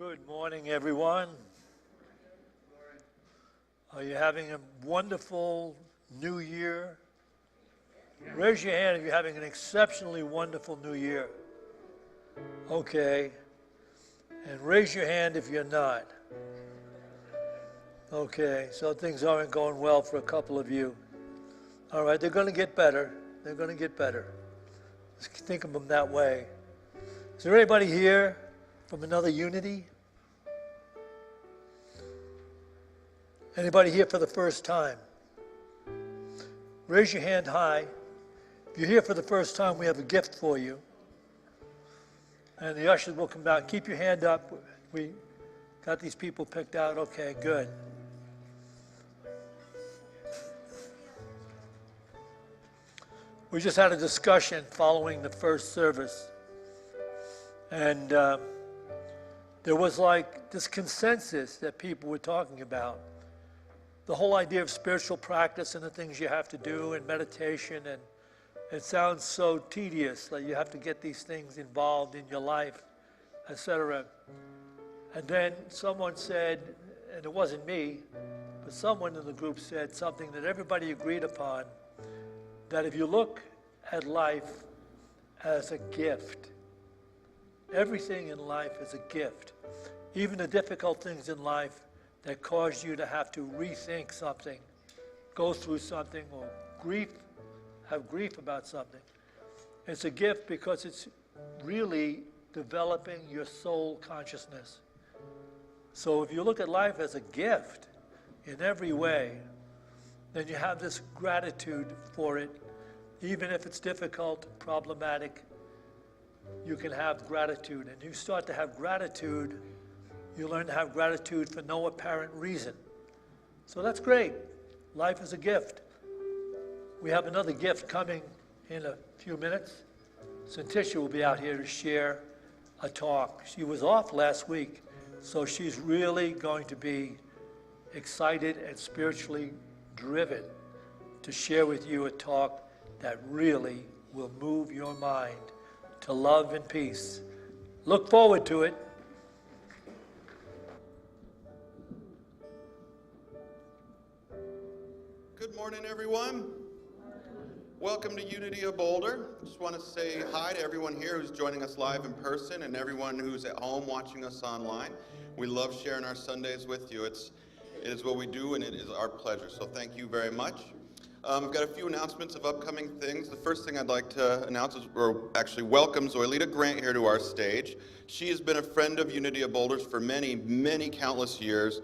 Good morning, everyone. Are you having a wonderful new year? Raise your hand if you're having an exceptionally wonderful new year. Okay. And raise your hand if you're not. Okay, so things aren't going well for a couple of you. All right, they're going to get better. They're going to get better. Just think of them that way. Is there anybody here from another unity? Anybody here for the first time? Raise your hand high. If you're here for the first time, we have a gift for you. And the ushers will come down. Keep your hand up. We got these people picked out. Okay, good. We just had a discussion following the first service. And there was like this consensus that people were talking about. The whole idea of spiritual practice and the things you have to do and meditation, and it sounds so tedious, like you have to get these things involved in your life, etc. And then someone said, and it wasn't me, but someone in the group said something that everybody agreed upon, that if you look at life as a gift, everything in life is a gift. Even the difficult things in life that cause you to have to rethink something, go through something, or have grief about something. It's a gift because it's really developing your soul consciousness. So if you look at life as a gift in every way, then you have this gratitude for it. Even if it's difficult, problematic, you can have gratitude. And you start to have gratitude, you learn to have gratitude for no apparent reason. So that's great. Life is a gift. We have another gift coming in a few minutes. Syntysche will be out here to share a talk. She was off last week, so she's really going to be excited and spiritually driven to share with you a talk that really will move your mind to love and peace. Look forward to it. Good morning, everyone. Welcome to Unity of Boulder. Just want to say hi to everyone here who's joining us live in person and everyone who's at home watching us online. We love sharing our Sundays with you. It is what we do, and it is our pleasure. So thank you very much. I've got a few announcements of upcoming things. The first thing I'd like to announce is, or actually welcome Zoilita Grant here to our stage. She has been a friend of Unity of Boulder's for many, many countless years.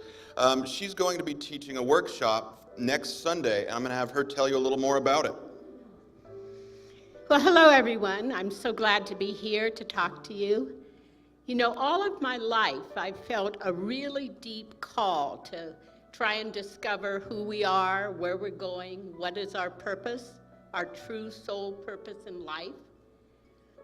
She's going to be teaching a workshop next Sunday, and I'm going to have her tell you a little more about it. Well, hello, everyone. I'm so glad to be here to talk to you. You know, all of my life, I've felt a really deep call to try and discover who we are, where we're going, what is our purpose, our true soul purpose in life.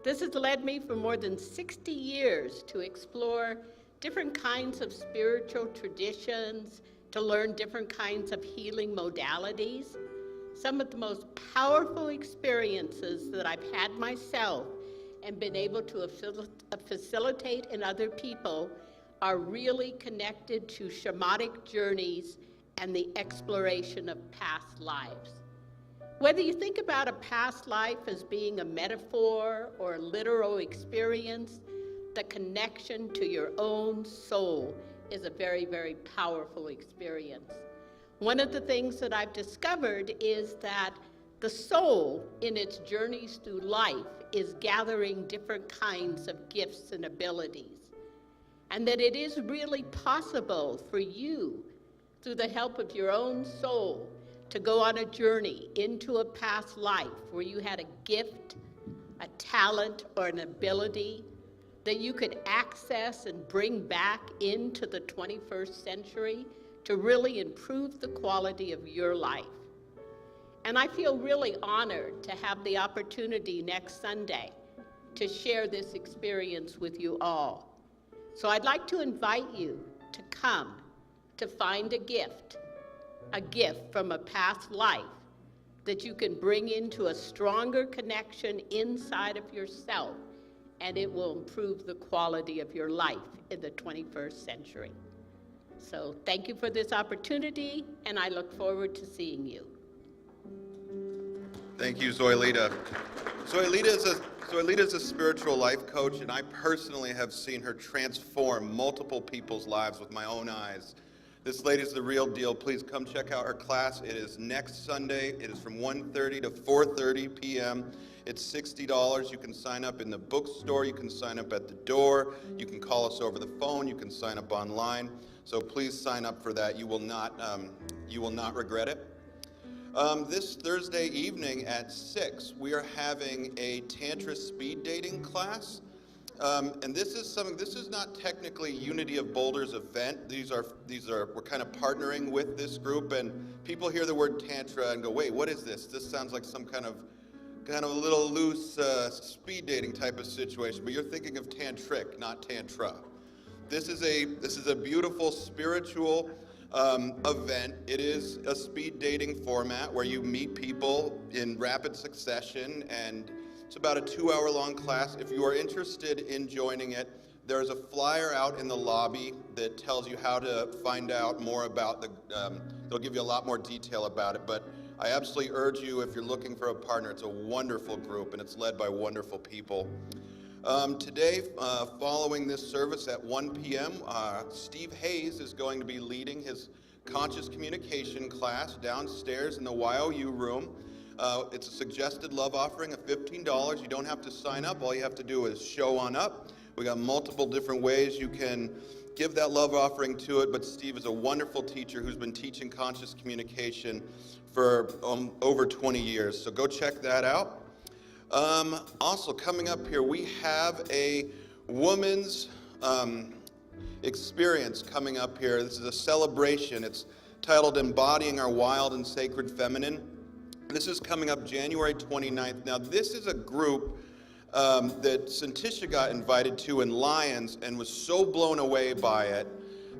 This has led me for more than 60 years to explore different kinds of spiritual traditions, to learn different kinds of healing modalities. Some of the most powerful experiences that I've had myself and been able to facilitate in other people are really connected to shamanic journeys and the exploration of past lives. Whether you think about a past life as being a metaphor or a literal experience, the connection to your own soul is a very, very powerful experience. One of the things that I've discovered is that the soul in its journeys through life is gathering different kinds of gifts and abilities. And that it is really possible for you, through the help of your own soul, to go on a journey into a past life where you had a gift, a talent, or an ability that you could access and bring back into the 21st century to really improve the quality of your life. And I feel really honored to have the opportunity next Sunday to share this experience with you all. So I'd like to invite you to come to find a gift from a past life that you can bring into a stronger connection inside of yourself and it will improve the quality of your life in the 21st century. So thank you for this opportunity, and I look forward to seeing you. Thank you, Zoilita. Zoilita is a spiritual life coach, and I personally have seen her transform multiple people's lives with my own eyes. This lady's the real deal. Please come check out her class. It is next Sunday. It is from 1:30 to 4:30 p.m. It's $60. You can sign up in the bookstore. You can sign up at the door. You can call us over the phone. You can sign up online. So please sign up for that. You will not regret it. This Thursday evening at 6, we are having a Tantra speed dating class. And this is not technically Unity of Boulder's event. We're kind of partnering with this group, and people hear the word Tantra and go, wait, what is this? This sounds like some kind of a little loose speed dating type of situation, but you're thinking of tantric, not tantra. This is a beautiful spiritual event. It is a speed dating format where you meet people in rapid succession, and it's about a 2-hour-long class. If you are interested in joining it, there's a flyer out in the lobby that tells you how to find out more about they'll give you a lot more detail about it, but I absolutely urge you, if you're looking for a partner, it's a wonderful group, and it's led by wonderful people. Today, following this service at 1 p.m., Steve Hayes is going to be leading his conscious communication class downstairs in the YOU room. It's a suggested love offering of $15. You don't have to sign up. All you have to do is show on up. We got multiple different ways you can give that love offering to it, but Steve is a wonderful teacher who's been teaching conscious communication for over 20 years. So go check that out. Also coming up here, we have a woman's experience coming up here. This is a celebration. It's titled Embodying Our Wild and Sacred Feminine. This is coming up January 29th. Now, this is a group that Syntysche got invited to in Lyons and was so blown away by it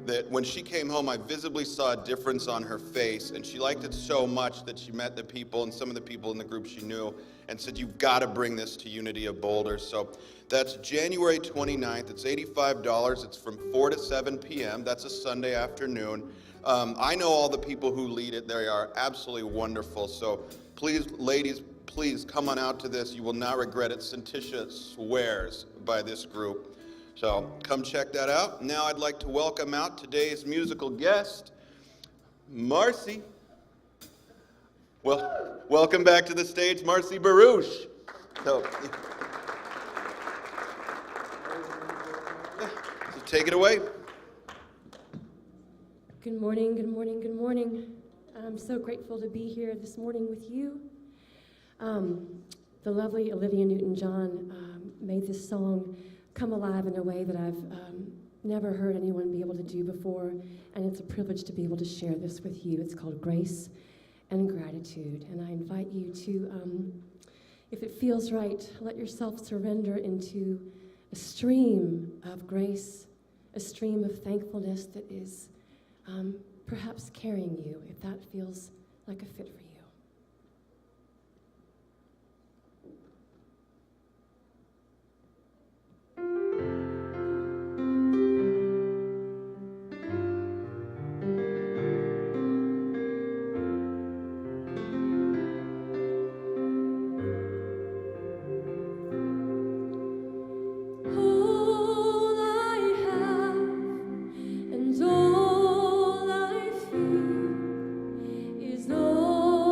that when she came home, I visibly saw a difference on her face, and she liked it so much that she met the people and some of the people in the group she knew and said, you've got to bring this to Unity of Boulder. So that's January 29th. It's $85. It's from 4 to 7 p.m. That's a Sunday afternoon. I know all the people who lead it. They are absolutely wonderful. So please, ladies, please come on out to this. You will not regret it. Syntysche swears by this group. So come check that out. Now I'd like to welcome out today's musical guest, Marcy. Well, welcome back to the stage, Marcy Baruch. So take it away. Good morning, good morning, good morning. I'm so grateful to be here this morning with you. The lovely Olivia Newton-John made this song come alive in a way that I've never heard anyone be able to do before, and it's a privilege to be able to share this with you. It's called Grace and Gratitude, and I invite you to, if it feels right, let yourself surrender into a stream of grace, a stream of thankfulness that is perhaps carrying you, if that feels like a fit for you. All I feel is all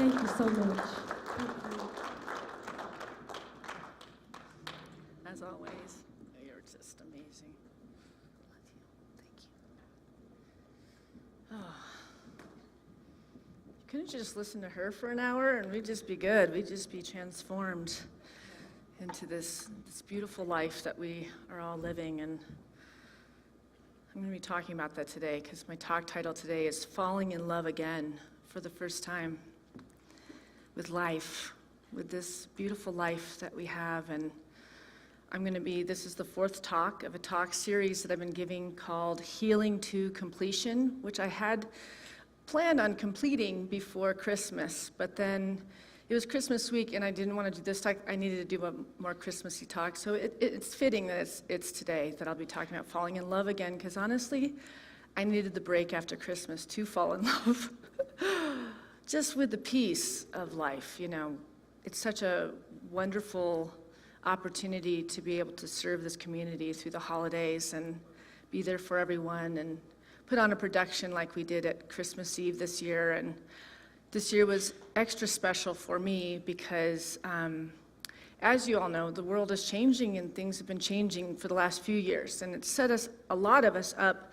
Thank you so much. Thank you. As always, you're just amazing. Love you. Thank you. Oh. Couldn't you just listen to her for an hour and we'd just be good? We'd just be transformed into this beautiful life that we are all living. And I'm going to be talking about that today because my talk title today is Falling in Love Again for the first time with life, with this beautiful life that we have. And this is the fourth talk of a talk series that I've been giving called Healing to Completion, which I had planned on completing before Christmas, but then it was Christmas week and I didn't want to do this talk. I needed to do a more Christmassy talk, so it's fitting that it's today that I'll be talking about falling in love again, because honestly, I needed the break after Christmas to fall in love. Just with the peace of life, It's such a wonderful opportunity to be able to serve this community through the holidays and be there for everyone and put on a production like we did at Christmas Eve this year. And this year was extra special for me because, as you all know, the world is changing and things have been changing for the last few years. And it set a lot of us up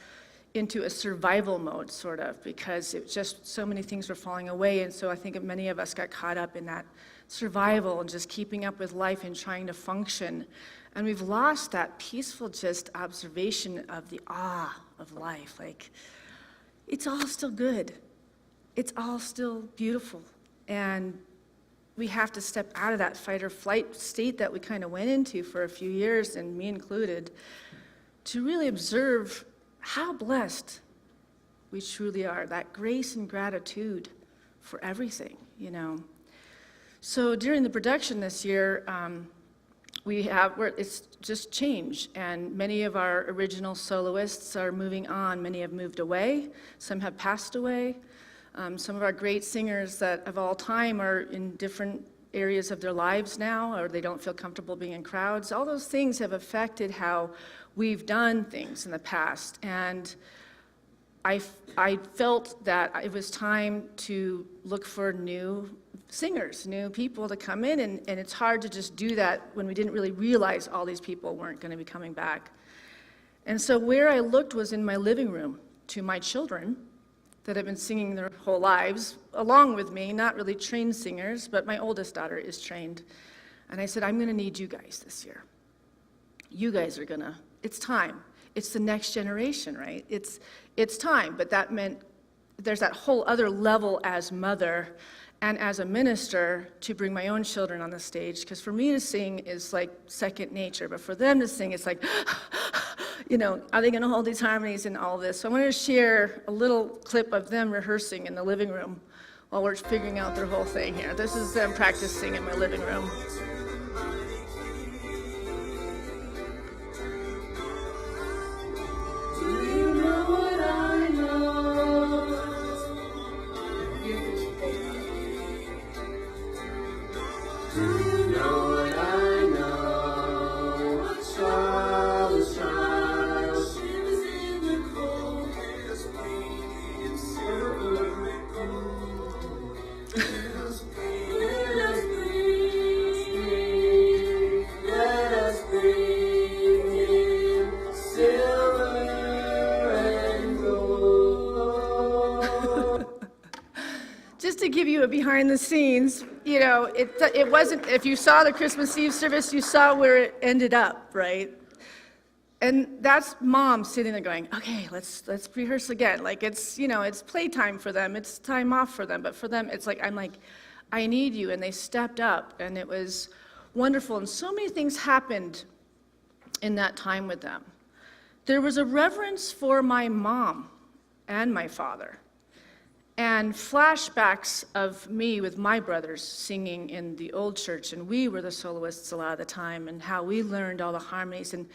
into a survival mode, sort of, because it just so many things were falling away. And so I think many of us got caught up in that survival and just keeping up with life and trying to function. And we've lost that peaceful just observation of the awe of life. Like, it's all still good. It's all still beautiful. And we have to step out of that fight or flight state that we kind of went into for a few years, and me included, to really observe how blessed we truly are, that grace and gratitude for everything, So during the production this year, it's just change, and many of our original soloists are moving on. Many have moved away, some have passed away. Some of our great singers that of all time are in different areas of their lives now, or they don't feel comfortable being in crowds. All those things have affected how we've done things in the past, and I felt that it was time to look for new singers, new people to come in, and it's hard to just do that when we didn't really realize all these people weren't going to be coming back. And so where I looked was in my living room to my children that have been singing their whole lives, along with me, not really trained singers, but my oldest daughter is trained. And I said, I'm going to need you guys this year. You guys are it's time. It's the next generation, right? It's time, but that meant there's that whole other level as mother and as a minister to bring my own children on the stage, because for me to sing is like second nature, but for them to sing, it's like, are they going to hold these harmonies and all this? So I wanted to share a little clip of them rehearsing in the living room while we're figuring out their whole thing here. This is them practicing in my living room. To give you a behind the scenes, it wasn't, if you saw the Christmas Eve service, you saw where it ended up, right? And that's mom sitting there going, okay, let's rehearse again. Like it's playtime for them, it's time off for them, but for them, it's like, I'm like, I need you, and they stepped up, and it was wonderful, and so many things happened in that time with them. There was a reverence for my mom and my father, and flashbacks of me with my brothers singing in the old church, and we were the soloists a lot of the time, and how we learned all the harmonies, and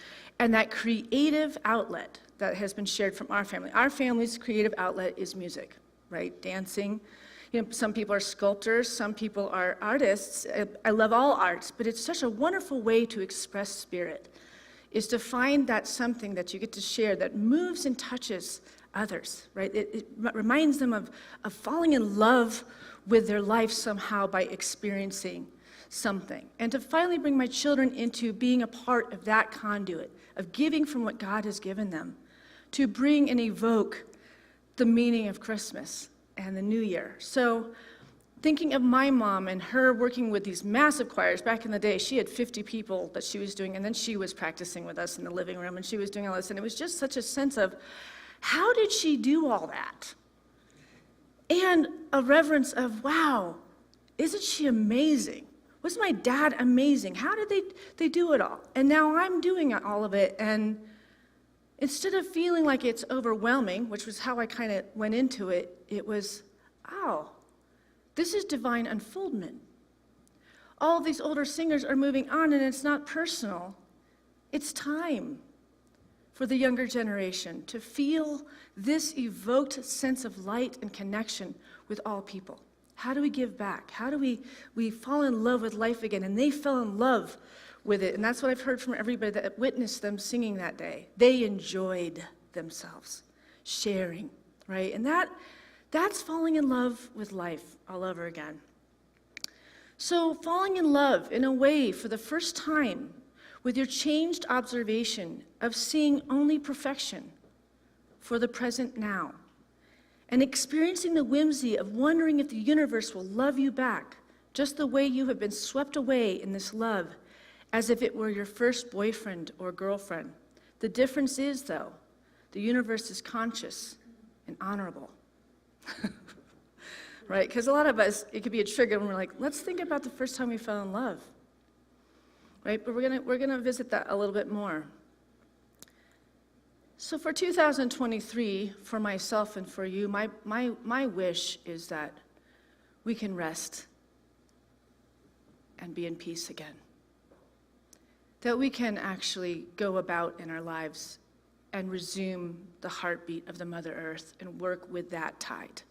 that creative outlet that has been shared from our family. Our family's creative outlet is music, right? Dancing. Some people are sculptors, some people are artists. I love all arts, but it's such a wonderful way to express spirit, is to find that something that you get to share that moves and touches others, right? It reminds them of falling in love with their life somehow by experiencing something. And to finally bring my children into being a part of that conduit, of giving from what God has given them, to bring and evoke the meaning of Christmas and the New Year. So thinking of my mom and her working with these massive choirs, back in the day, she had 50 people that she was doing, and then she was practicing with us in the living room, and she was doing all this, and it was just such a sense of, how did she do all that? And a reverence of, wow, isn't she amazing? Was my dad amazing? How did they do it all? And now I'm doing all of it, and instead of feeling like it's overwhelming, which was how I kind of went into it, it was, oh, this is divine unfoldment. All of these older singers are moving on, and it's not personal. It's time for the younger generation to feel this evoked sense of light and connection with all people. How do we give back? How do we fall in love with life again? And they fell in love with it. And that's what I've heard from everybody that witnessed them singing that day. They enjoyed themselves, sharing, right? And that's falling in love with life all over again. So falling in love in a way for the first time with your changed observation of seeing only perfection for the present now, and experiencing the whimsy of wondering if the universe will love you back just the way you have been swept away in this love, as if it were your first boyfriend or girlfriend. The difference is, though, the universe is conscious and honorable. Right? Because a lot of us, it could be a trigger when we're like, let's think about the first time we fell in love. Right? But we're gonna visit that a little bit more. So for 2023, for myself and for you, my wish is that we can rest and be in peace again. That we can actually go about in our lives and resume the heartbeat of the Mother Earth and work with that tide.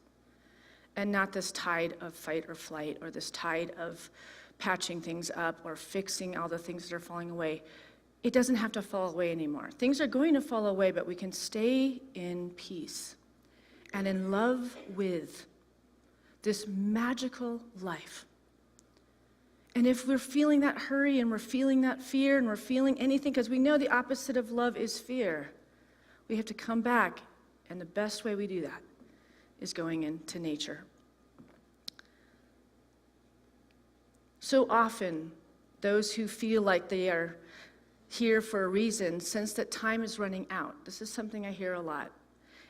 And not this tide of fight or flight, or this tide of patching things up or fixing all the things that are falling away. It doesn't have to fall away anymore. Things are going to fall away, but we can stay in peace and in love with this magical life. And if we're feeling that hurry and we're feeling that fear and we're feeling anything, because we know the opposite of love is fear, we have to come back, and the best way we do that is going into nature. So often, those who feel like they are here for a reason sense that time is running out. This is something I hear a lot.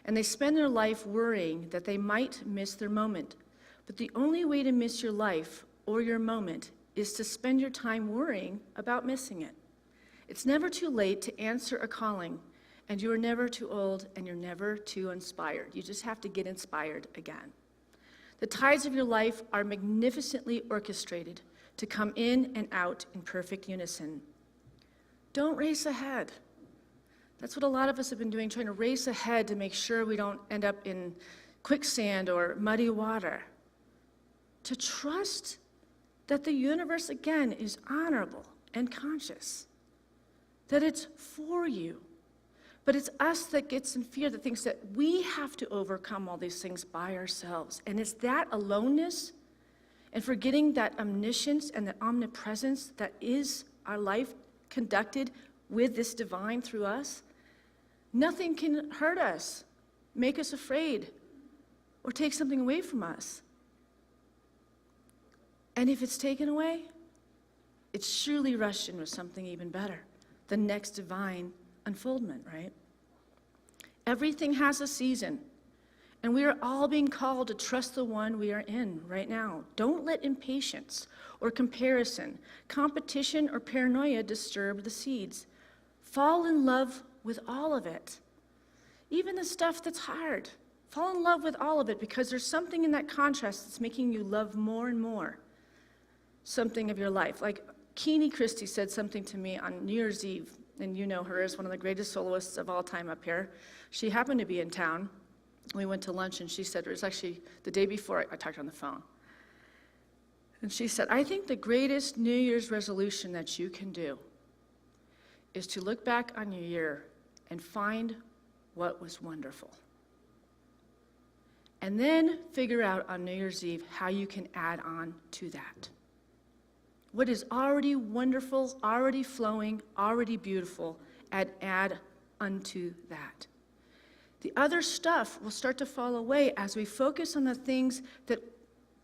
And they spend their life worrying that they might miss their moment. But the only way to miss your life or your moment is to spend your time worrying about missing it. It's never too late to answer a calling, and you are never too old, and you're never too inspired. You just have to get inspired again. The tides of your life are magnificently orchestrated to come in and out in perfect unison. Don't race ahead. That's what a lot of us have been doing, trying to race ahead to make sure we don't end up in quicksand or muddy water. To trust that the universe, again, is honorable and conscious, that it's for you. But it's us that gets in fear, that thinks that we have to overcome all these things by ourselves. And it's that aloneness and forgetting that omniscience and the omnipresence that is our life conducted with this divine through us. Nothing can hurt us, make us afraid, or take something away from us. And if it's taken away, it's surely rushed in with something even better, the next divine unfoldment, right? Everything has a season, and we are all being called to trust the one we are in right now. Don't let impatience or comparison, competition or paranoia disturb the seeds. Fall in love with all of it, even the stuff that's hard. Fall in love with all of it, because there's something in that contrast that's making you love more and more something of your life. Like Keeney Christie said something to me on New Year's Eve, and you know her as one of the greatest soloists of all time up here. She happened to be in town. We went to lunch, and she said, it was actually the day before I talked on the phone. And she said, I think the greatest New Year's resolution that you can do is to look back on your year and find what was wonderful. And then figure out on New Year's Eve how you can add on to that. What is already wonderful, already flowing, already beautiful, add unto that. The other stuff will start to fall away as we focus on the things that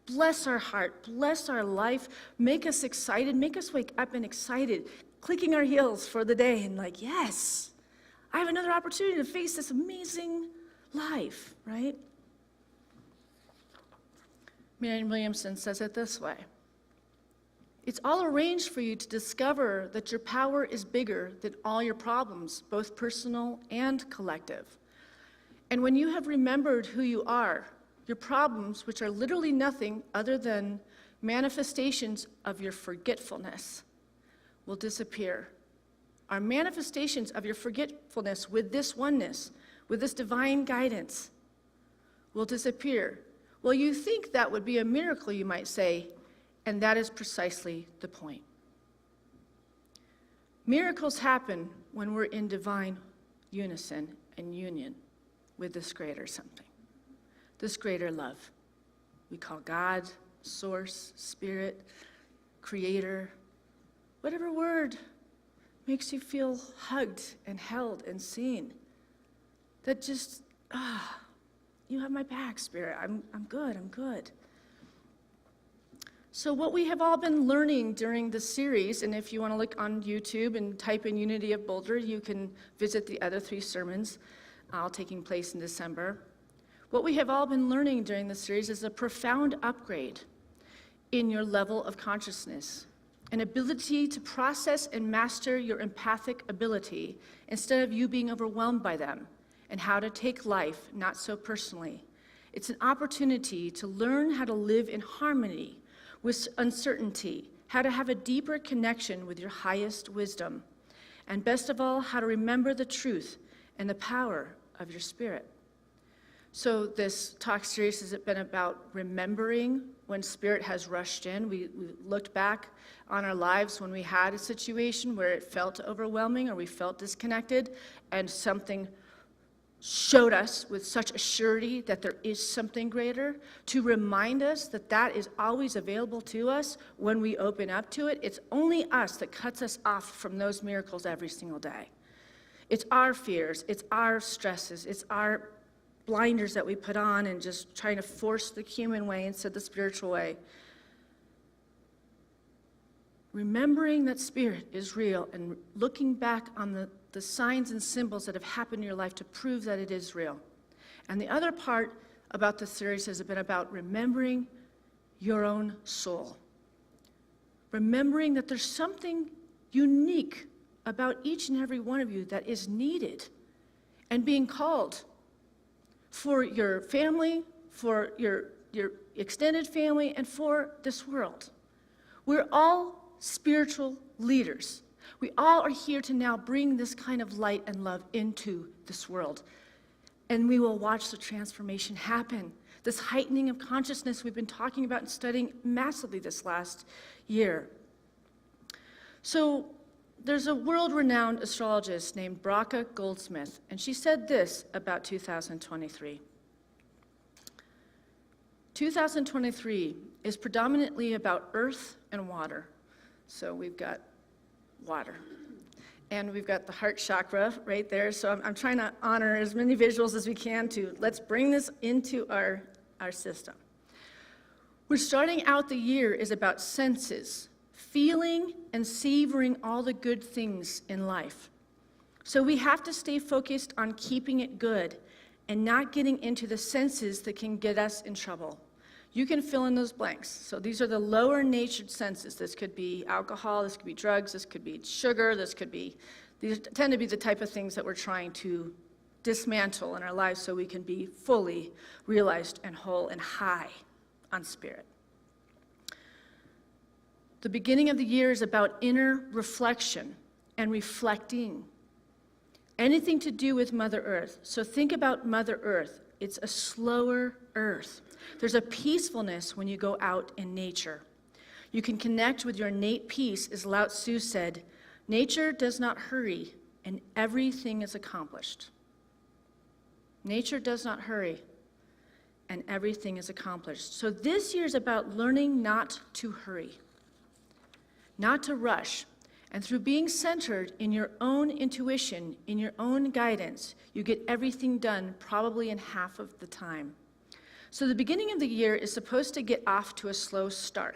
bless our heart, bless our life, make us excited, make us wake up and excited, clicking our heels for the day and like, yes, I have another opportunity to face this amazing life, right? Marianne Williamson says it this way: it's all arranged for you to discover that your power is bigger than all your problems, both personal and collective. And when you have remembered who you are, your problems, which are literally nothing other than manifestations of your forgetfulness, will disappear. Our manifestations of your forgetfulness with this oneness, with this divine guidance, will disappear. Well, you think that would be a miracle, you might say, and that is precisely the point. Miracles happen when we're in divine unison and union with this greater something, this greater love. We call God, source, spirit, creator, whatever word makes you feel hugged and held and seen. That just, you have my back, Spirit. I'm good. So what we have all been learning during the series, and if you want to look on YouTube and type in Unity of Boulder, you can visit the other 3 sermons all taking place in December. What we have all been learning during the series is a profound upgrade in your level of consciousness, an ability to process and master your empathic ability instead of you being overwhelmed by them, and how to take life not so personally. It's an opportunity to learn how to live in harmony with uncertainty, how to have a deeper connection with your highest wisdom, and best of all, how to remember the truth and the power of your spirit. So this talk series has been about remembering when spirit has rushed in. We looked back on our lives when we had a situation where it felt overwhelming or we felt disconnected, and something showed us with such a surety that there is something greater, to remind us that that is always available to us when we open up to it. It's only us that cuts us off from those miracles every single day. It's our fears, it's our stresses, it's our blinders that we put on and just trying to force the human way instead of the spiritual way. Remembering that spirit is real and looking back on the signs and symbols that have happened in your life to prove that it is real. And the other part about the series has been about remembering your own soul. Remembering that there's something unique about each and every one of you that is needed and being called for your family, for your extended family, and for this world. We're all spiritual leaders. We all are here to now bring this kind of light and love into this world. And we will watch the transformation happen. This heightening of consciousness we've been talking about and studying massively this last year. So there's a world-renowned astrologist named Baruch Goldsmith, and she said this about 2023. 2023 is predominantly about earth and water. So we've got water. And we've got the heart chakra right there. So I'm trying to honor as many visuals as we can to let's bring this into our system. We're starting out the year is about senses, feeling and savoring all the good things in life. So we have to stay focused on keeping it good and not getting into the senses that can get us in trouble. You can fill in those blanks. So these are the lower natured senses. This could be alcohol, this could be drugs, this could be sugar, these tend to be the type of things that we're trying to dismantle in our lives so we can be fully realized and whole and high on spirit. The beginning of the year is about inner reflection and reflecting. Anything to do with Mother Earth. So think about Mother Earth. It's a slower earth. There's a peacefulness when you go out in nature. You can connect with your innate peace, as Lao Tzu said, nature does not hurry and everything is accomplished. Nature does not hurry and everything is accomplished. So this year is about learning not to hurry, not to rush. And through being centered in your own intuition, in your own guidance, you get everything done probably in half of the time. So the beginning of the year is supposed to get off to a slow start.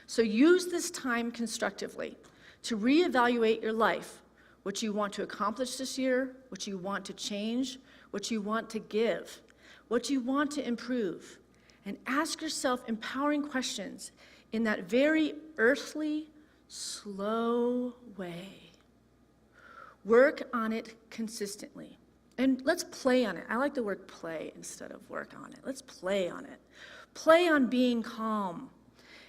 So use this time constructively to reevaluate your life, what you want to accomplish this year, what you want to change, what you want to give, what you want to improve, and ask yourself empowering questions in that very earthly, slow way. Work on it consistently. And let's play on it. I like the word play instead of work on it. Let's play on it. Play on being calm.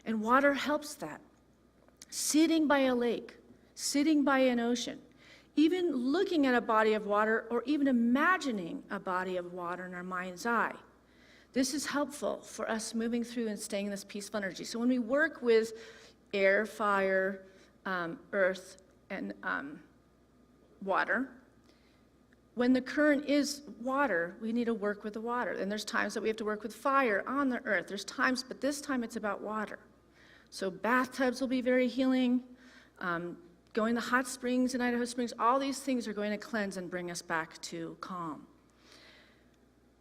And water helps that. Sitting by a lake, sitting by an ocean, even looking at a body of water or even imagining a body of water in our mind's eye. This is helpful for us moving through and staying in this peaceful energy. So when we work with air, fire, earth, and water, when the current is water, we need to work with the water. And there's times that we have to work with fire on the earth. There's times, but this time it's about water. So bathtubs will be very healing. Going to hot springs and Idaho Springs, all these things are going to cleanse and bring us back to calm.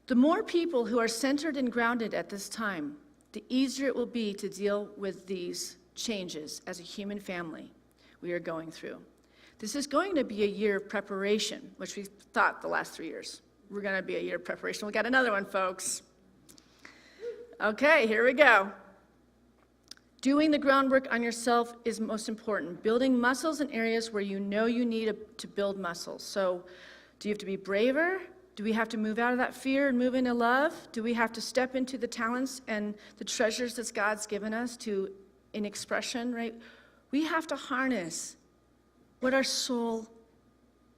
The more people who are centered and grounded at this time, the easier it will be to deal with these changes as a human family we are going through. This is going to be a year of preparation, which we thought the last 3 years. We're going to be a year of preparation. We got another one, folks. Okay, here we go. Doing the groundwork on yourself is most important. Building muscles in areas where you know you need to build muscles. So do you have to be braver? Do we have to move out of that fear and move into love? Do we have to step into the talents and the treasures that God's given us in expression, right? We have to harness what our soul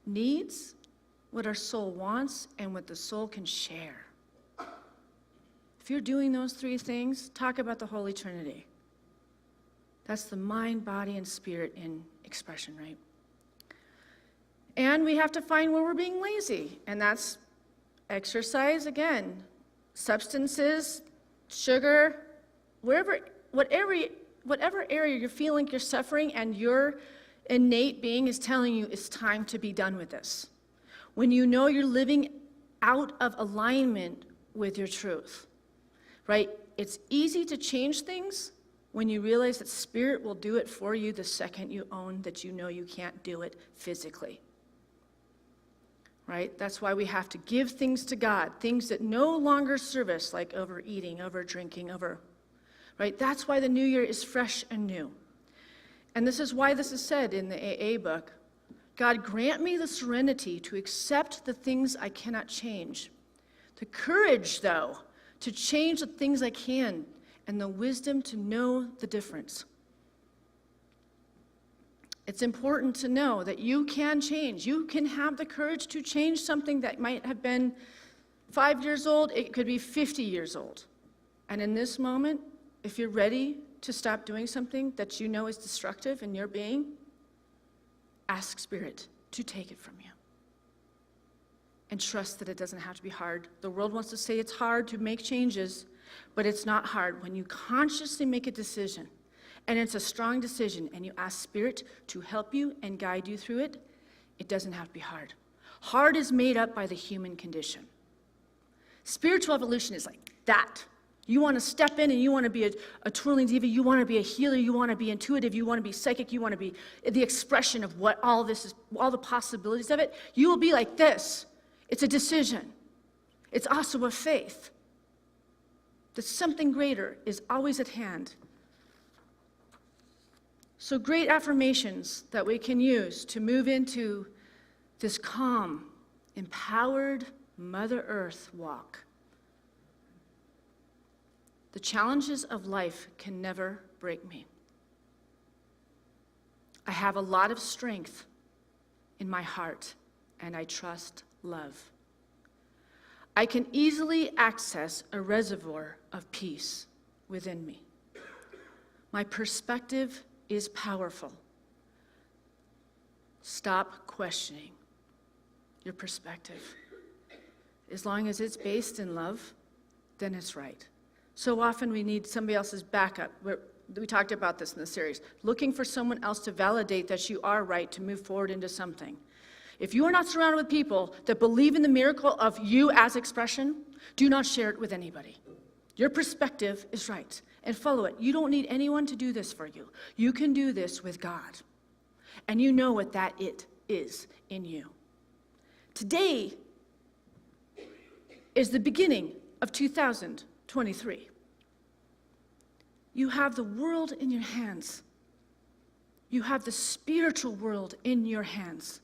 needs, what our soul wants, and what the soul can share. If you're doing those three things, talk about the Holy Trinity. That's the mind, body, and spirit in expression, right? And we have to find where we're being lazy, and that's exercise, again, substances, sugar, whatever area you're feeling like you're suffering and your innate being is telling you it's time to be done with this. When you know you're living out of alignment with your truth, right? It's easy to change things when you realize that Spirit will do it for you the second you own that you know you can't do it physically. Right? That's why we have to give things to God, things that no longer serve us, like overeating, over drinking, right? That's why the new year is fresh and new. And this is why this is said in the AA book. God, grant me the serenity to accept the things I cannot change. The courage, though, to change the things I can, and the wisdom to know the difference. It's important to know that you can change. You can have the courage to change something that might have been 5 years old. It could be 50 years old. And in this moment, if you're ready to stop doing something that you know is destructive in your being, ask Spirit to take it from you. And trust that it doesn't have to be hard. The world wants to say it's hard to make changes, but it's not hard. When you consciously make a decision, and it's a strong decision, and you ask Spirit to help you and guide you through it, it doesn't have to be hard. Hard is made up by the human condition. Spiritual evolution is like that. You want to step in and you want to be a twirling diva, you want to be a healer, you want to be intuitive, you want to be psychic, you want to be the expression of what all this is, all the possibilities of it. You will be like this. It's a decision. It's also a faith that something greater is always at hand. So great affirmations that we can use to move into this calm, empowered Mother Earth walk. The challenges of life can never break me. I have a lot of strength in my heart, and I trust love. I can easily access a reservoir of peace within me. My perspective is powerful. Stop questioning your perspective. As long as it's based in love then it's right. So often we need somebody else's backup. We talked about this in the series. Looking for someone else to validate that you are right to move forward into something. If you are not surrounded with people that believe in the miracle of you as expression, do not share it with anybody. Your perspective is right, and follow it. You don't need anyone to do this for you. You can do this with God, and you know what that it is in you. Today is the beginning of 2023. You have the world in your hands. You have the spiritual world in your hands.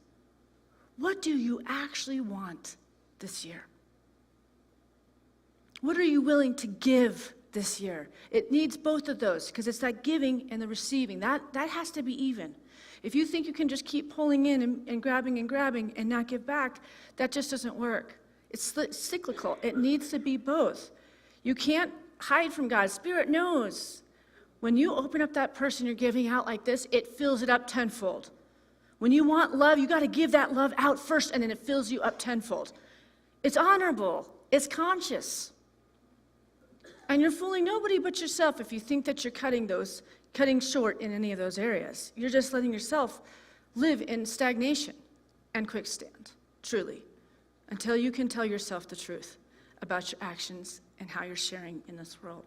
What do you actually want this year? What are you willing to give this year? It needs both of those, because it's that giving and the receiving. That has to be even. If you think you can just keep pulling in and grabbing and not give back, that just doesn't work. It's cyclical. It needs to be both. You can't hide from God. Spirit knows. When you open up that person you're giving out like this, it fills it up tenfold. When you want love, you got to give that love out first, and then it fills you up tenfold. It's honorable. It's conscious. And you're fooling nobody but yourself if you think that you're cutting short in any of those areas. You're just letting yourself live in stagnation and quicksand, truly, until you can tell yourself the truth about your actions and how you're sharing in this world.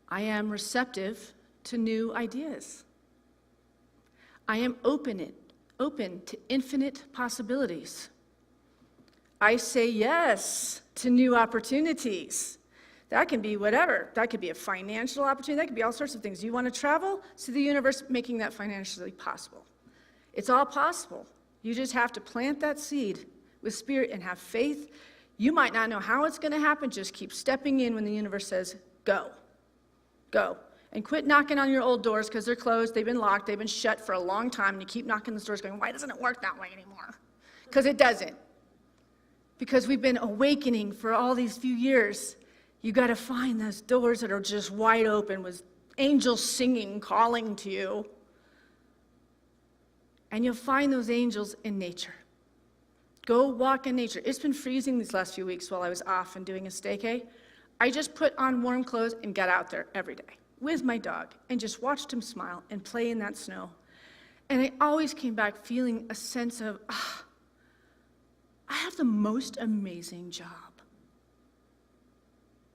I am receptive to new ideas. I am open to infinite possibilities. I say yes to new opportunities. That can be whatever. That could be a financial opportunity. That could be all sorts of things. You want to travel? See the universe making that financially possible. It's all possible. You just have to plant that seed with spirit and have faith. You might not know how it's going to happen. Just keep stepping in when the universe says, go. Go. And quit knocking on your old doors because they're closed, they've been locked, they've been shut for a long time, and you keep knocking on the doors going, why doesn't it work that way anymore? Because it doesn't. Because we've been awakening for all these few years. You got to find those doors that are just wide open with angels singing, calling to you. And you'll find those angels in nature. Go walk in nature. It's been freezing these last few weeks while I was off and doing a staycay. I just put on warm clothes and got out there every day with my dog and just watched him smile and play in that snow. And I always came back feeling a sense of, I have the most amazing job.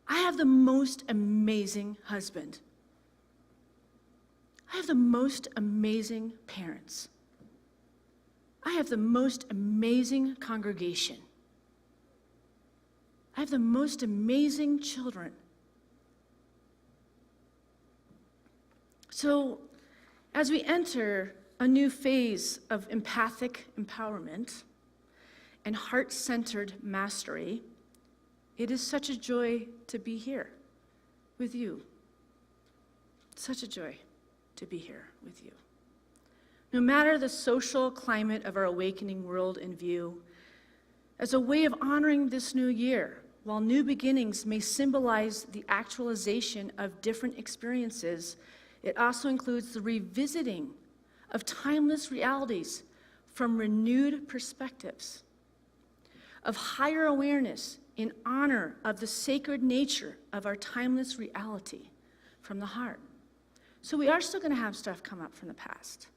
I have the most amazing husband. I have the most amazing parents. I have the most amazing congregation. I have the most amazing children. So, as we enter a new phase of empathic empowerment and heart-centered mastery, it is such a joy to be here with you. Such a joy to be here with you. No matter the social climate of our awakening world in view, as a way of honoring this new year, while new beginnings may symbolize the actualization of different experiences, it also includes the revisiting of timeless realities from renewed perspectives, of higher awareness in honor of the sacred nature of our timeless reality from the heart. So we are still going to have stuff come up from the past.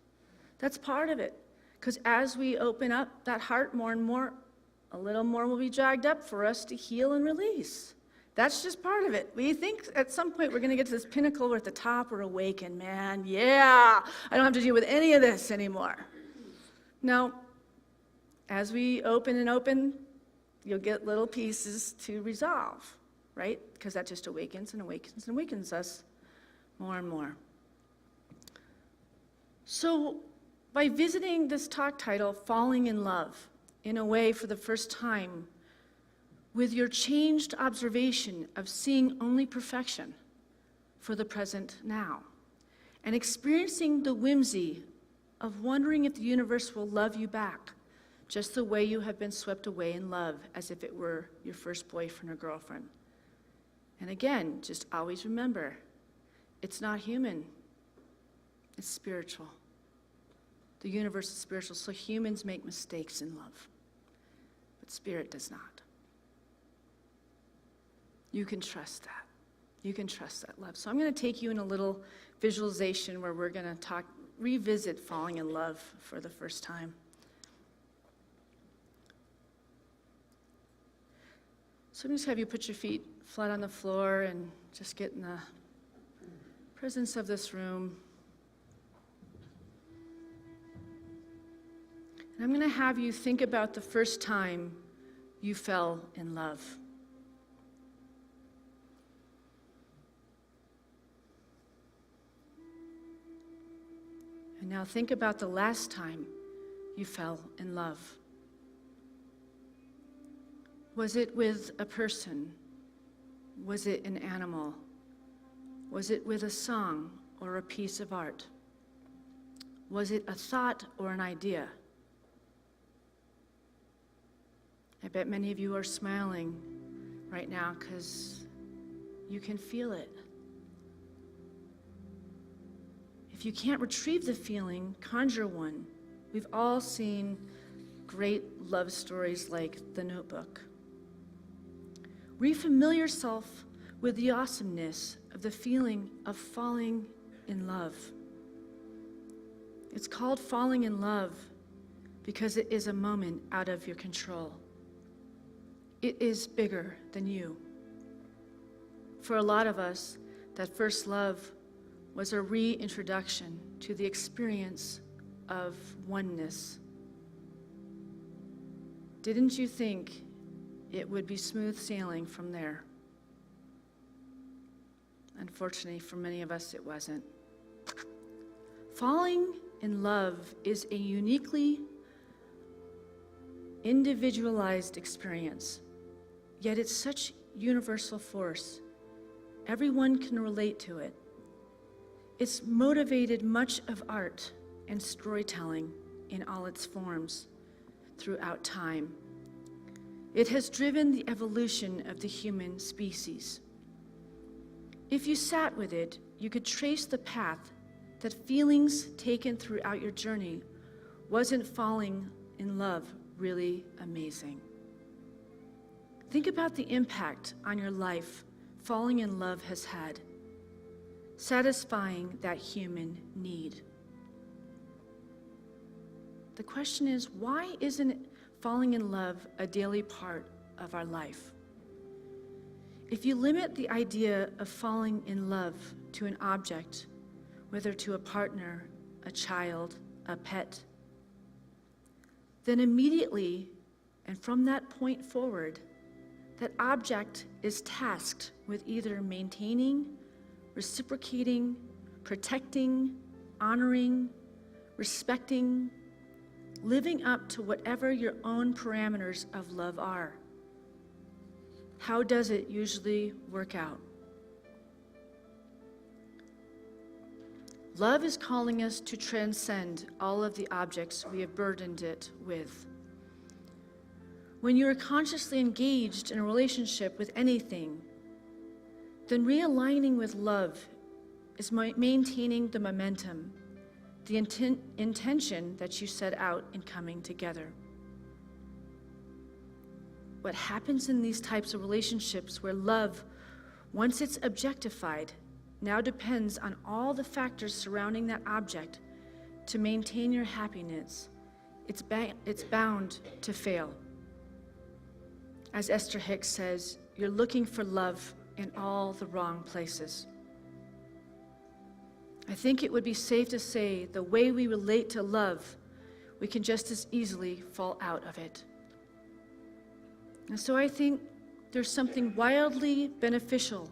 That's part of it, because as we open up that heart more and more, a little more will be dragged up for us to heal and release. That's just part of it. We think at some point we're going to get to this pinnacle, we're at the top, we're awakened, man. Yeah, I don't have to deal with any of this anymore. No, as we open and open, you'll get little pieces to resolve, right? Because that just awakens and awakens and awakens us more and more. So by visiting this talk title, Falling in Love, in a way for the first time, with your changed observation of seeing only perfection for the present now, and experiencing the whimsy of wondering if the universe will love you back, just the way you have been swept away in love, as if it were your first boyfriend or girlfriend. And again, just always remember, it's not human, it's spiritual. The universe is spiritual, so humans make mistakes in love, but spirit does not. You can trust that. You can trust that love. So I'm going to take you in a little visualization where we're going to revisit falling in love for the first time. So I'm just have you put your feet flat on the floor and just get in the presence of this room. And I'm going to have you think about the first time you fell in love. And now think about the last time you fell in love. Was it with a person? Was it an animal? Was it with a song or a piece of art? Was it a thought or an idea? I bet many of you are smiling right now because you can feel it. If you can't retrieve the feeling, conjure one. We've all seen great love stories like The Notebook. Refamiliar yourself with the awesomeness of the feeling of falling in love. It's called falling in love because it is a moment out of your control. It is bigger than you. For a lot of us, that first love was a reintroduction to the experience of oneness. Didn't you think it would be smooth sailing from there? Unfortunately, for many of us, it wasn't. Falling in love is a uniquely individualized experience, yet it's such universal force. Everyone can relate to it. It's motivated much of art and storytelling in all its forms throughout time. It has driven the evolution of the human species. If you sat with it, you could trace the path that feelings taken throughout your journey. Wasn't falling in love really amazing? Think about the impact on your life falling in love has had, satisfying that human need. The question is, why isn't falling in love a daily part of our life? If you limit the idea of falling in love to an object, whether to a partner, a child, a pet, then immediately, and from that point forward, that object is tasked with either maintaining, reciprocating, protecting, honoring, respecting, living up to whatever your own parameters of love are. How does it usually work out? Love is calling us to transcend all of the objects we have burdened it with. When you are consciously engaged in a relationship with anything, then realigning with love is maintaining the momentum, the intention that you set out in coming together. What happens in these types of relationships where love, once it's objectified, now depends on all the factors surrounding that object to maintain your happiness, it's bound to fail. As Esther Hicks says, you're looking for love in all the wrong places. I think it would be safe to say the way we relate to love, we can just as easily fall out of it. And so I think there's something wildly beneficial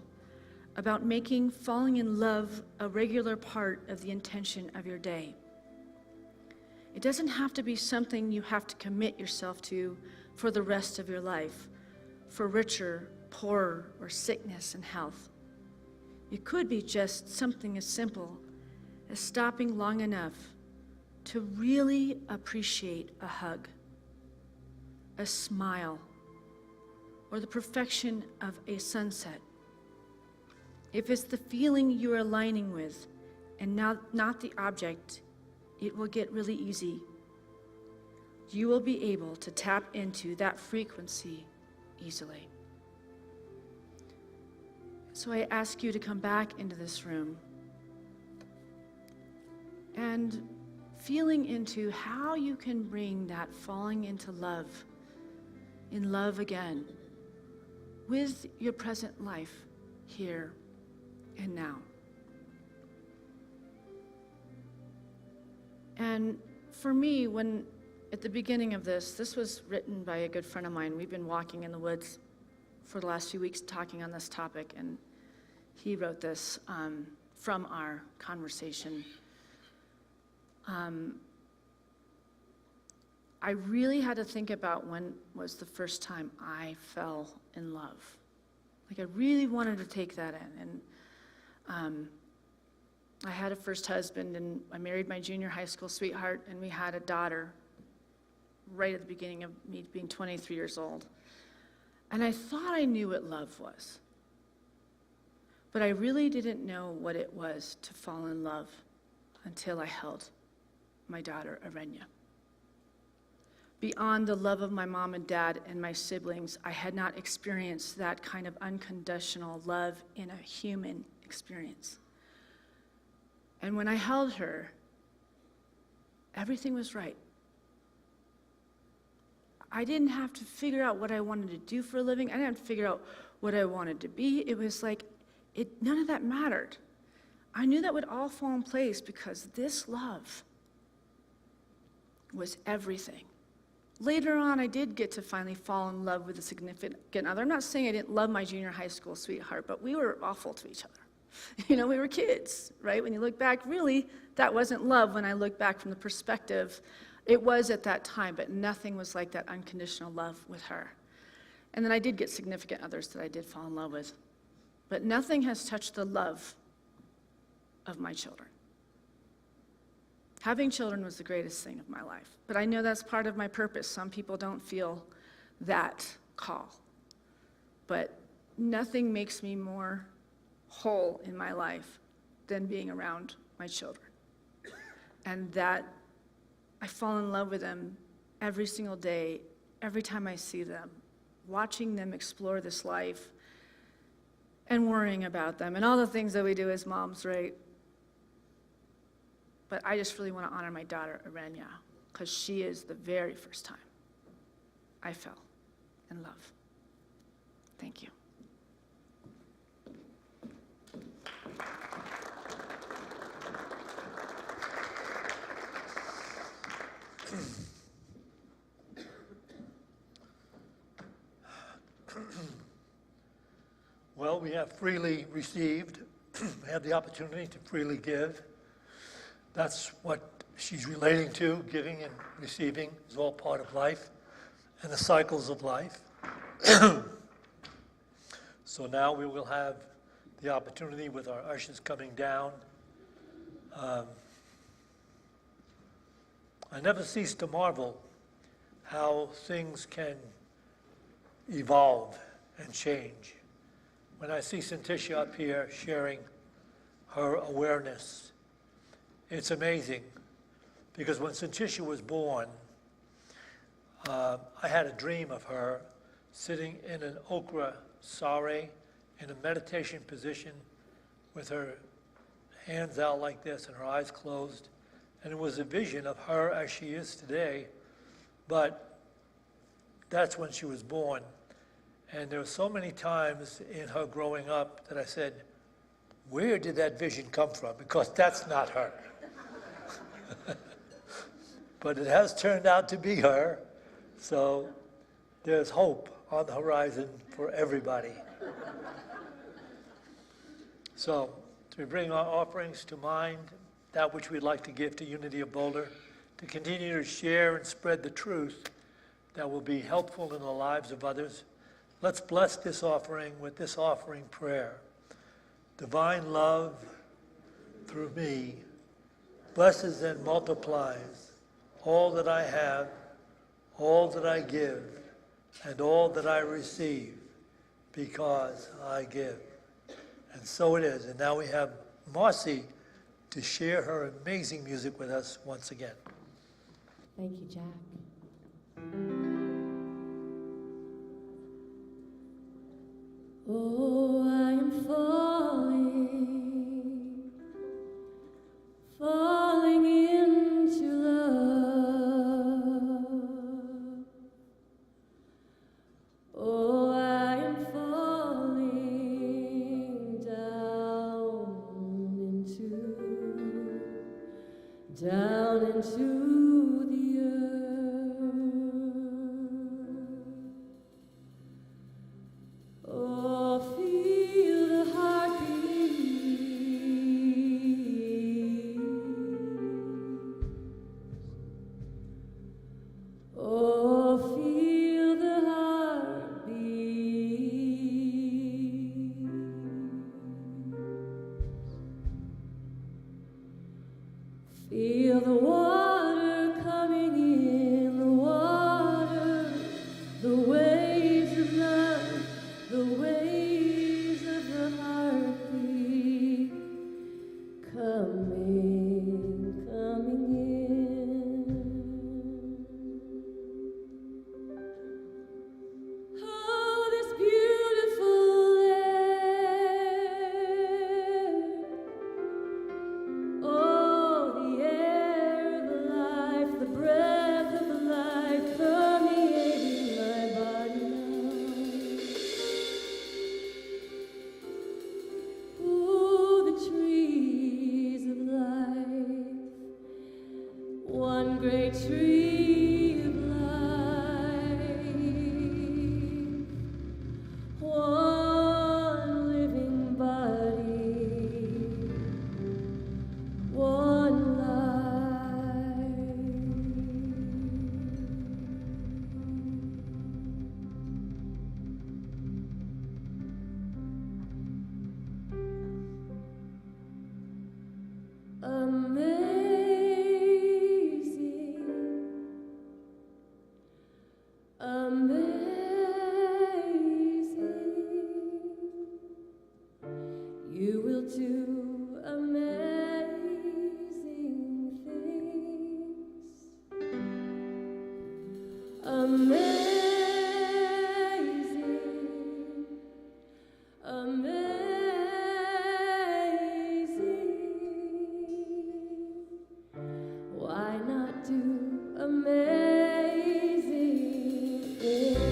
about making falling in love a regular part of the intention of your day. It doesn't have to be something you have to commit yourself to for the rest of your life, for richer, poorer, or sickness and health. It could be just something as simple as stopping long enough to really appreciate a hug, a smile, or the perfection of a sunset. If it's the feeling you are aligning with and not the object, it will get really easy. You will be able to tap into that frequency easily. So I ask you to come back into this room and feeling into how you can bring that falling into love, in love again, with your present life here and now. And for me, when at the beginning of this was written by a good friend of mine. We've been walking in the woods for the last few weeks talking on this topic, and he wrote this from our conversation. I really had to think about when was the first time I fell in love. Like, I really wanted to take that in. And I had a first husband, and I married my junior high school sweetheart, and we had a daughter right at the beginning of me being 23 years old. And I thought I knew what love was. But I really didn't know what it was to fall in love until I held my daughter, Arenya. Beyond the love of my mom and dad and my siblings, I had not experienced that kind of unconditional love in a human experience. And when I held her, everything was right. I didn't have to figure out what I wanted to do for a living. I didn't have to figure out what I wanted to be. It was like, none of that mattered. I knew that would all fall in place because this love was everything. Later on, I did get to finally fall in love with a significant other. I'm not saying I didn't love my junior high school sweetheart, but we were awful to each other. You know, we were kids, right? When you look back, really, that wasn't love when I look back from the perspective. It was at that time, but nothing was like that unconditional love with her. And then I did get significant others that I did fall in love with. But nothing has touched the love of my children. Having children was the greatest thing of my life. But I know that's part of my purpose. Some people don't feel that call. But nothing makes me more whole in my life than being around my children. And that I fall in love with them every single day, every time I see them, watching them explore this life and worrying about them and all the things that we do as moms, right? But I just really want to honor my daughter, Arenya, because she is the very first time I fell in love. Thank you. Well, we have freely received. We have the opportunity to freely give. That's what she's relating to. Giving and receiving is all part of life and the cycles of life. So now we will have the opportunity with our ushers coming down. I never cease to marvel how things can evolve and change. When I see Syntysche up here sharing her awareness, it's amazing, because when Syntysche was born, I had a dream of her sitting in an okra sari in a meditation position with her hands out like this and her eyes closed. And it was a vision of her as she is today, but that's when she was born. And there were so many times in her growing up that I said, where did that vision come from? Because that's not her. But it has turned out to be her, so there's hope on the horizon for everybody. So, we bring our offerings to mind, that which we'd like to give to Unity of Boulder, to continue to share and spread the truth that will be helpful in the lives of others. Let's bless this offering with this offering prayer. Divine love, through me, blesses and multiplies all that I have, all that I give, and all that I receive, because I give. And so it is. And now we have Marcy to share her amazing music with us once again. Thank you, Jack. Oh, I am full. Oh, feel the heartbeat. Feel the water coming in, the water, the waves of love, the waves of the heartbeat coming, coming in. Oh, this beautiful air. Oh, the air of life, the breath of life permeating my body now. Ooh, the trees of life, one great tree of life, one living body, one life. Amazing, amazing. You will do amazing things. Amazing, amazing. Why not do amazing things?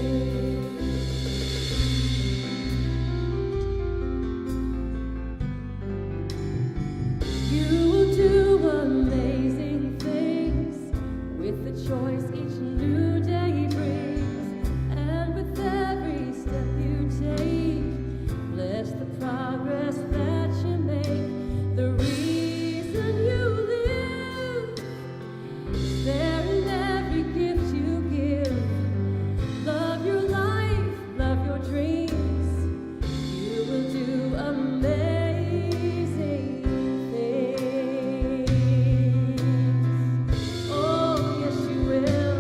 You will do amazing things with the choice each new day brings, and with every step you take, bless the progress that you make. The reason you live is there in every gift you give. Love your life, love your dreams. You will do amazing things. Oh, yes, you will.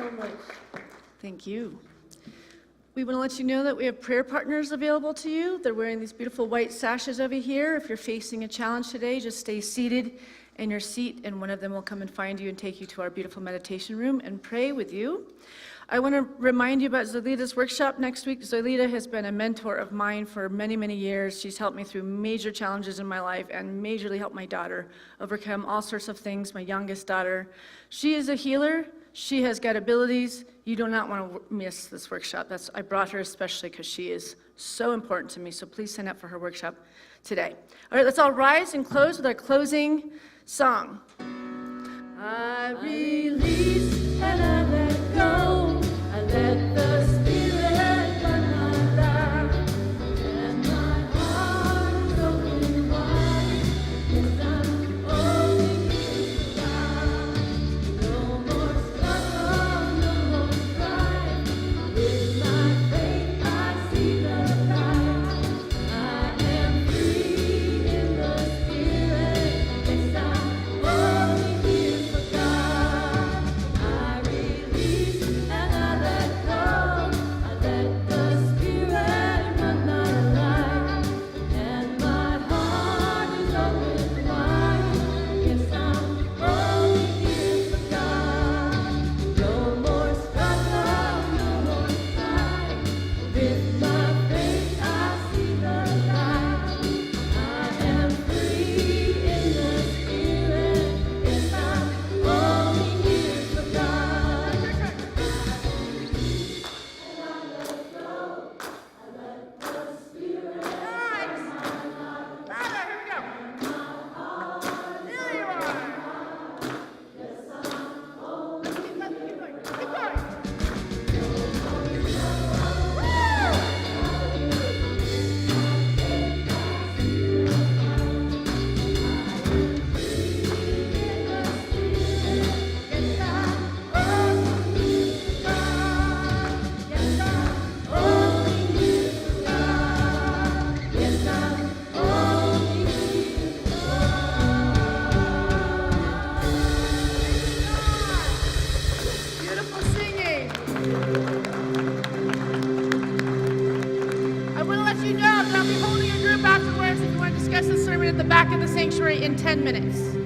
so much. Thank you. We want to let you know that we have prayer partners available to you. They're wearing these beautiful white sashes over here. If you're facing a challenge today, just stay seated in your seat, and one of them will come and find you and take you to our beautiful meditation room and pray with you. I want to remind you about Zolita's workshop next week. Zolita has been a mentor of mine for many, many years. She's helped me through major challenges in my life and majorly helped my daughter overcome all sorts of things, my youngest daughter. She is a healer. She has got abilities. You do not want to miss this workshop. I brought her especially because she is so important to me. So please sign up for her workshop today. All right, let's all rise and close with our closing song. I release and I let go. I let the Spirit run my life. And my heart is open wide. Yes, I'm only here for God. No more struggle, no more strife. With my faith I see the light. I am free in the Spirit. Yes, I'm only here for God. I release and I let go. I let the Spirit run my life. And my heart is open wide. Yes, I'm only here for God. No more struggle, no more strife. With my faith I see the light. I am free in the Spirit. Yes, I'm only here for God. Beautiful singing. I want to let you know that I'll be holding a group afterwards if you want to discuss the sermon at the back of the sanctuary in 10 minutes.